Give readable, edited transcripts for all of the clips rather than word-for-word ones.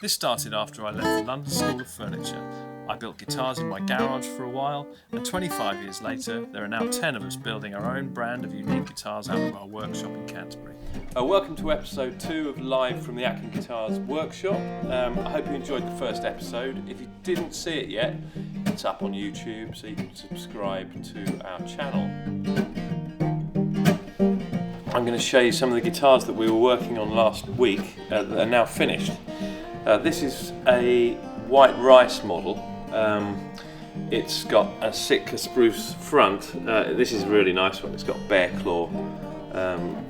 This started after I left the London School of Furniture. I built guitars in my garage for a while, and 25 years later, there are now 10 of us building our own brand of unique guitars out of our workshop in Canterbury. Welcome to episode 2 of Live from the Atkin Guitars Workshop. I hope you enjoyed the first episode. If you didn't see it yet, it's up on YouTube, so you can subscribe to our channel. I'm going to show you some of the guitars that we were working on last week that are now finished. This is a white rice model. It's got a Sitka spruce front. This is a really nice one. It's got bear claw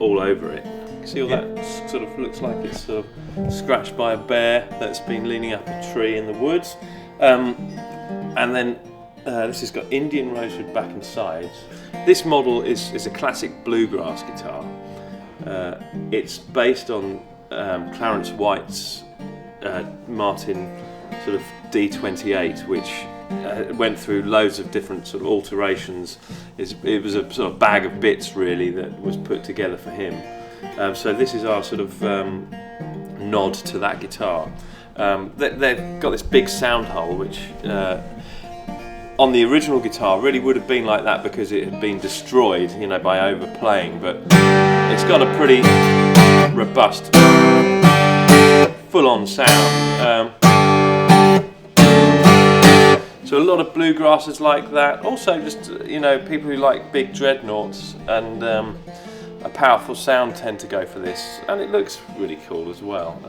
all over it. You can see all that sort of looks like it's sort of scratched by a bear that's been leaning up a tree in the woods. And then this has got Indian rosewood back and sides. This model is a classic bluegrass guitar. It's based on Clarence White's Martin sort of D28, which went through loads of different sort of alterations. It was a sort of bag of bits really that was put together for him. So this is our sort of nod to that guitar. They've got this big sound hole which on the original guitar really would have been like that because it had been destroyed, you know, by overplaying, but it's got a pretty robust full-on sound. So a lot of bluegrassers like that. Also just, you know, people who like big dreadnoughts and a powerful sound tend to go for this, and it looks really cool as well.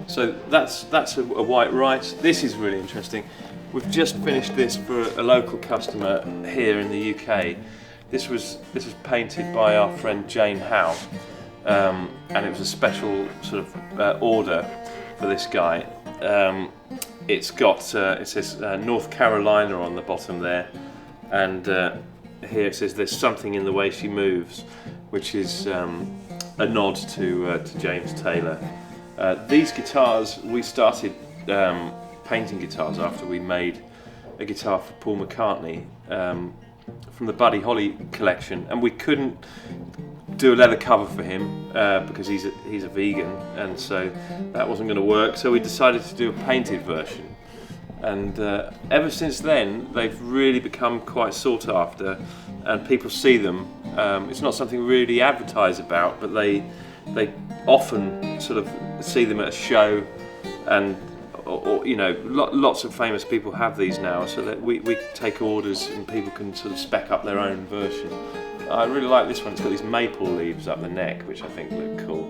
So that's a white rice. This is really interesting. We've just finished this for a local customer here in the UK. This was painted by our friend Jane Howe, and it was a special sort of order for this guy. It's got it says North Carolina on the bottom there, and here it says there's something in the way she moves, which is a nod to James Taylor. These guitars, we started painting guitars after we made a guitar for Paul McCartney from the Buddy Holly collection, and we couldn't do a leather cover for him because he's a vegan, and so that wasn't going to work, so we decided to do a painted version, and ever since then they've really become quite sought after and people see them. It's not something we really advertise about, but they often sort of see them at a show, and or you know, lots of famous people have these now, so that we take orders and people can sort of spec up their own version. I really like this one. It's got these maple leaves up the neck, which I think look cool,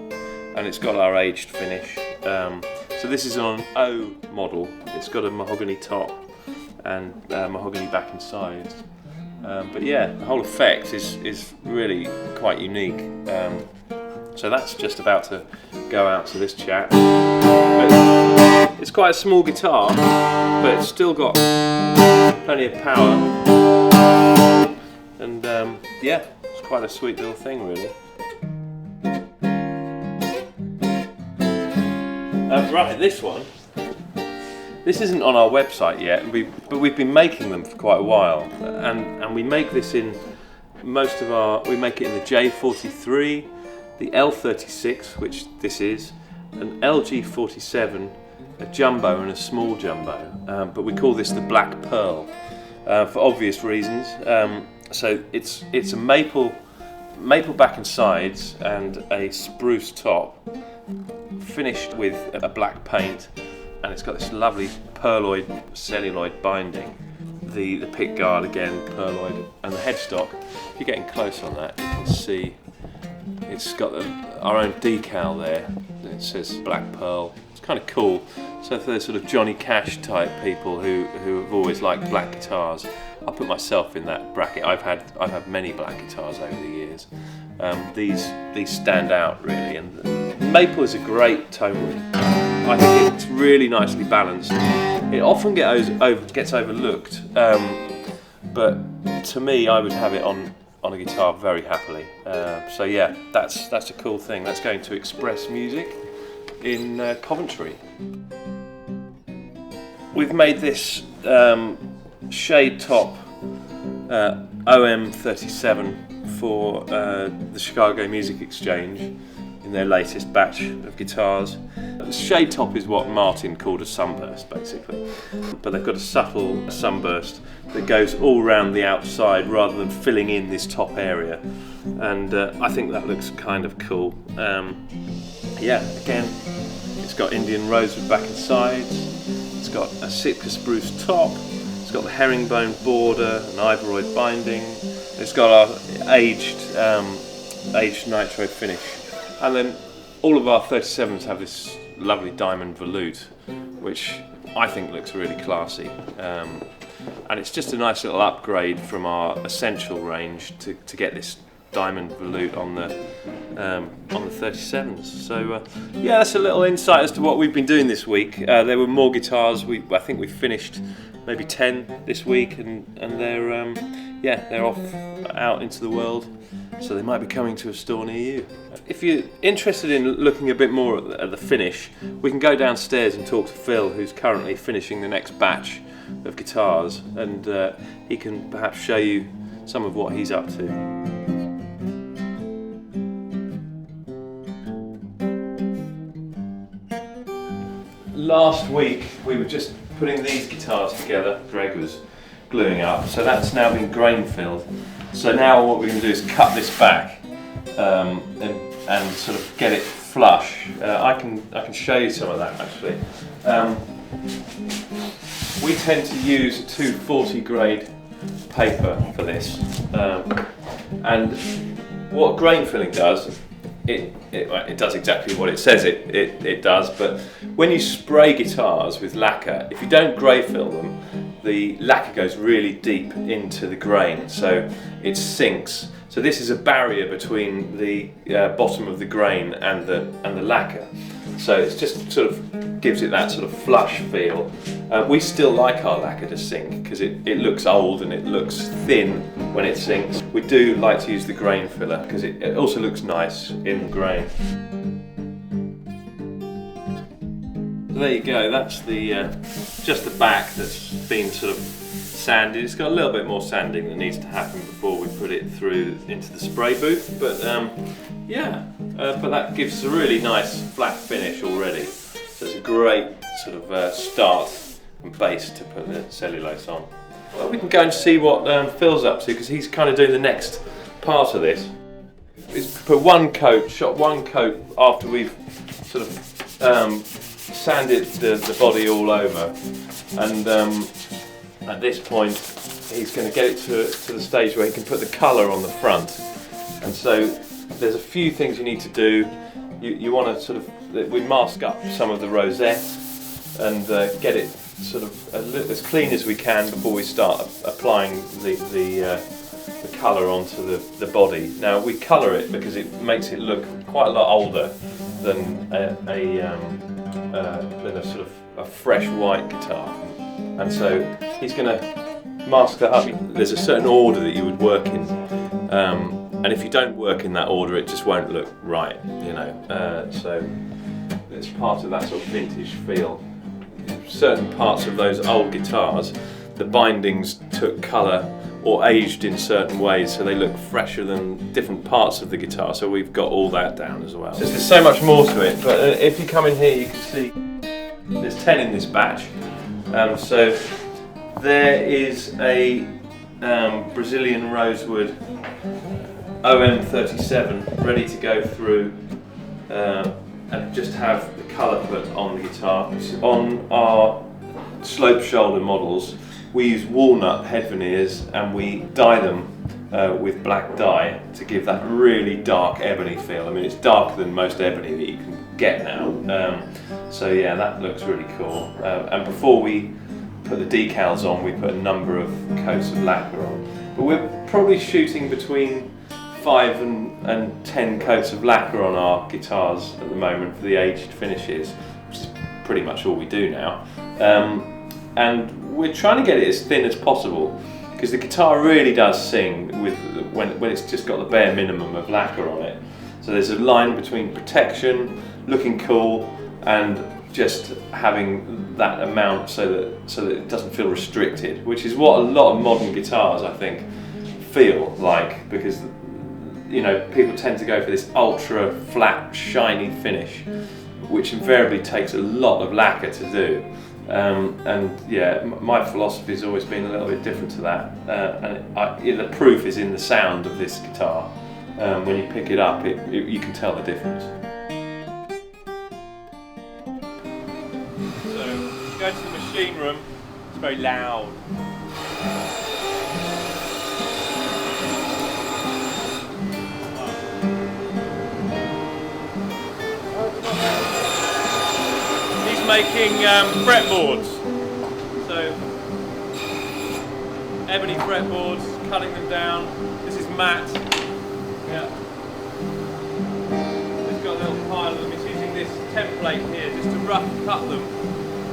and it's got our aged finish. So this is on an O model. It's got a mahogany top and mahogany back and sides. But yeah, the whole effect is really quite unique. So that's just about to go out to this chap. It's quite a small guitar, but it's still got plenty of power. And yeah, it's quite a sweet little thing really. Right, this one. This isn't on our website yet, but we've been making them for quite a while, and we make this in most of our. We make it in the J43, the L36, which this is, an LG47, a jumbo and a small jumbo, but we call this the Black Pearl for obvious reasons. So it's a maple back and sides and a spruce top, finished with a black paint, and it's got this lovely pearloid celluloid binding. The pick guard again pearloid, and the headstock. If you're getting close on that, you can see it's got our own decal there. It says Black Pearl. It's kind of cool. So for the sort of Johnny Cash type people who have always liked black guitars, I'll put myself in that bracket. I've had many black guitars over the years. These stand out really, and maple is a great tone wood. I think it's really nicely balanced. It often gets overlooked, but to me, I would have it on a guitar very happily. So yeah, that's a cool thing. That's going to Express Music in Coventry. We've made this shade top OM37 for the Chicago Music Exchange in their latest batch of guitars. The shade top is what Martin called a sunburst, basically, but they've got a subtle sunburst that goes all around the outside rather than filling in this top area, and I think that looks kind of cool. Yeah, again, it's got Indian rosewood back and sides, it's got a Sitka spruce top, it's got the herringbone border, an ivory binding, it's got our aged nitro finish, and then all of our 37s have this lovely diamond volute, which I think looks really classy, and it's just a nice little upgrade from our essential range to get this diamond volute on the 37s. So yeah, that's a little insight as to what we've been doing this week. There were more guitars. I think we finished maybe 10 this week, and they're off out into the world, so they might be coming to a store near you. If you're interested in looking a bit more at the finish, we can go downstairs and talk to Phil, who's currently finishing the next batch of guitars, and he can perhaps show you some of what he's up to. Last week we were just putting these guitars together. Greg was gluing up, so that's now been grain filled. So now what we're going to do is cut this back and sort of get it flush. I can show you some of that actually. We tend to use 240 grade paper for this, and what grain filling does, it does exactly what it says it does, but when you spray guitars with lacquer, if you don't grey fill them, the lacquer goes really deep into the grain, so it sinks. So this is a barrier between the bottom of the grain and the lacquer. So it's just sort of gives it that sort of flush feel. We still like our lacquer to sink because it looks old and it looks thin when it sinks. We do like to use the grain filler because it also looks nice in the grain. So there you go, that's the just the back that's been sort of sanded. It's got a little bit more sanding that needs to happen before we put it through into the spray booth, but but that gives us a really nice flat finish already. So it's a great sort of start and base to put the cellulose on. Well, we can go and see what Phil's up to, because he's kind of doing the next part of this. He's put shot one coat after we've sort of sanded the body all over, and at this point he's going to get it to the stage where he can put the colour on the front. And so there's a few things you need to do. You want to sort of, we mask up some of the rosette and get it sort of as clean as we can before we start applying the colour onto the body. Now we colour it because it makes it look quite a lot older than a sort of a fresh white guitar, and so he's going to mask that up. There's a certain order that you would work in, and if you don't work in that order, it just won't look right, you know. So it's part of that sort of vintage feel. Certain parts of those old guitars, the bindings took colour or aged in certain ways, so they look fresher than different parts of the guitar. So we've got all that down as well. So there's so much more to it, but if you come in here, you can see there's 10 in this batch. So there is a Brazilian rosewood OM37 ready to go through and just have the colour put on the guitar. On our slope shoulder models, we use walnut head veneers and we dye them with black dye to give that really dark ebony feel. I mean, it's darker than most ebony that you can get now. So yeah, that looks really cool. And before we put the decals on, we put a number of coats of lacquer on. But we're probably shooting between 5 and 10 coats of lacquer on our guitars at the moment for the aged finishes, which is pretty much all we do now. And we're trying to get it as thin as possible, because the guitar really does sing when it's just got the bare minimum of lacquer on it. So there's a line between protection, looking cool, and just having that amount so that it doesn't feel restricted, which is what a lot of modern guitars, I think, feel like, because you know, people tend to go for this ultra flat, shiny finish, which invariably takes a lot of lacquer to do. And yeah, my philosophy has always been a little bit different to that. The proof is in the sound of this guitar. When you pick it up, you can tell the difference. So, go to the machine room, it's very loud. He's making fretboards. So, ebony fretboards, cutting them down. This is matte. Yeah. He's got a little pile of them. He's using this template here just to rough cut them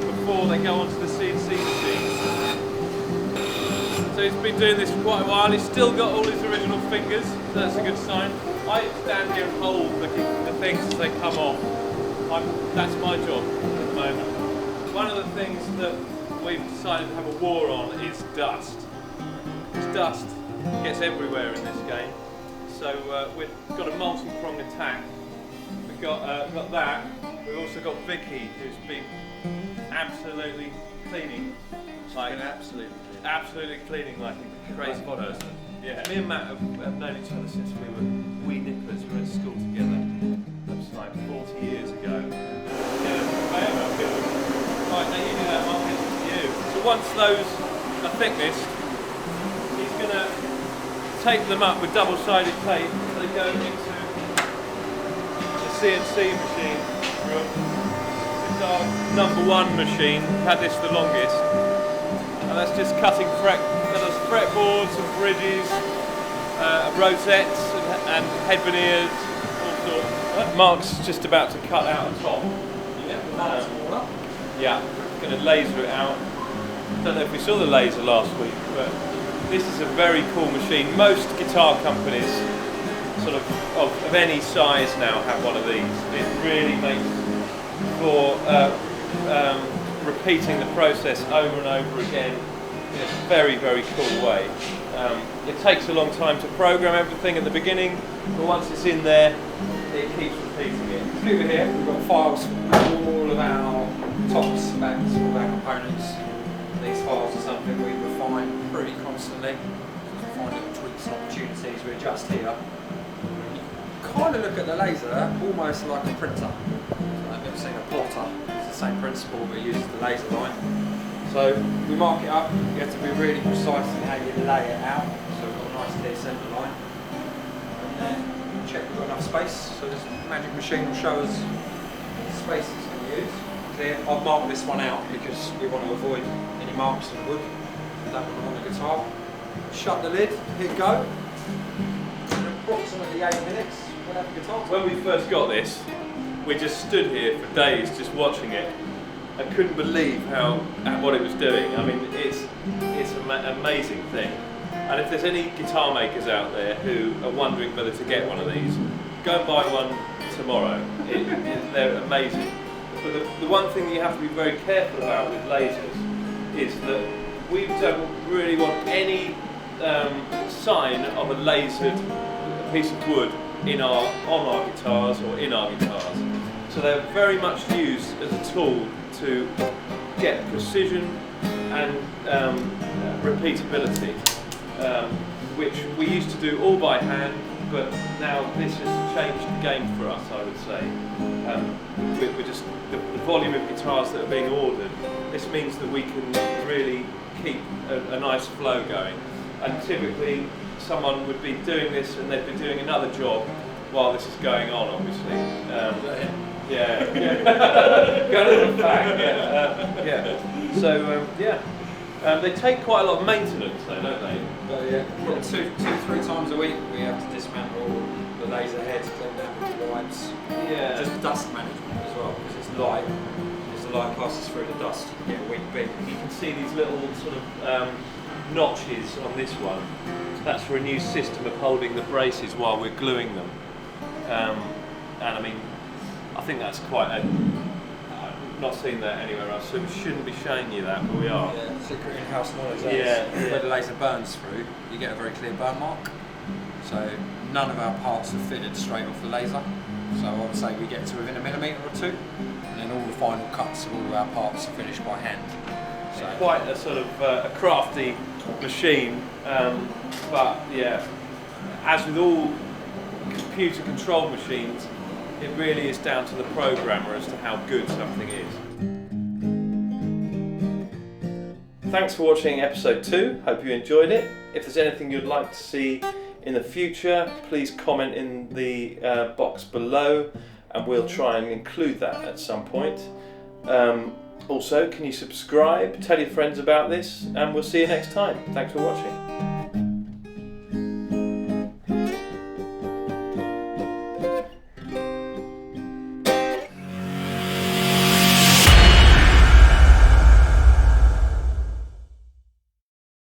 before they go onto the CNC machine. So he's been doing this for quite a while. He's still got all his original fingers, so that's a good sign. I stand here and hold the things as they come off. That's my job at the moment. One of the things that we've decided to have a war on is dust. Because dust gets everywhere in this game. So we've got a multi-pronged attack. We've got that. We've also got Vicky, who's been absolutely cleaning. Absolutely cleaning like a crazy person. Yeah. Me and Matt have known each other since we were wee nippers. We were at school together. That's like 40 years ago. Yeah, right, now you do that, Mark, it's you. So once those are thicknessed, he's going to tape them up with double-sided tape so they go into the CNC machine room. This is our #1 machine. We've had this the longest. And that's just cutting fretboards and bridges, rosettes and head veneers, all sorts. Mark's just about to cut out a top. Yeah, going to laser it out. Don't know if we saw the laser last week, but this is a very cool machine. Most guitar companies, sort of any size now, have one of these. It really makes for repeating the process over and over again in a very, very cool way. It takes a long time to program everything at the beginning, but once it's in there, it keeps repeating it. Over here, we've got files for all of our tops, backs, all of our components. These files are something we refine pretty constantly. We find little tweaks and opportunities we adjust here. You kind of look at the laser almost like a printer. I've never seen a plotter. It's the same principle but uses the laser line. So we mark it up. You have to be really precise in how you lay it out. So we've got a nice clear centre line. And then check we've got enough space. So this magic machine will show us the space it's going to use. Clear. I've marked this one out because we want to avoid any marks on the wood. That one on the guitar. Shut the lid, hit go. In approximately 8 minutes, we'll have the guitar. When we first got this, we just stood here for days just watching it. I couldn't believe what it was doing. I mean, it's an amazing thing. And if there's any guitar makers out there who are wondering whether to get one of these, go and buy one tomorrow. They're amazing. But the one thing that you have to be very careful about with lasers is that we don't really want any sign of a lasered piece of wood on our guitars or in our guitars. So they're very much used as a tool to get precision and repeatability, which we used to do all by hand, but now this has changed the game for us, I would say. We're just the volume of guitars that are being ordered. This means that we can really keep a nice flow going. And typically, someone would be doing this and they'd be doing another job while this is going on, obviously. Yeah. Go to the fact. Yeah. So they take quite a lot of maintenance, though, don't they? Yeah, 2-3 times a week we have to dismantle the laser heads, clean out the wipes. Yeah. Just dust management as well, because it's light. As the light passes through the dust, you get a weak beat. You can see these little sort of notches on this one. That's for a new system of holding the braces while we're gluing them. And I mean, I think that's quite I've not seen that anywhere else, so we shouldn't be showing you that, but we are. Yeah, secret in-house knowledge. Yeah. Where the laser burns through, you get a very clear burn mark. So none of our parts are fitted straight off the laser. So I would say we get to within a millimetre or two, and then all the final cuts of all of our parts are finished by hand. So quite a sort of a crafty machine, but yeah, as with all computer controlled machines, it really is down to the programmer as to how good something is. Thanks for watching episode 2, hope you enjoyed it. If there's anything you'd like to see in the future, please comment in the box below and we'll try and include that at some point. Also, can you subscribe, tell your friends about this, and we'll see you next time. Thanks for watching.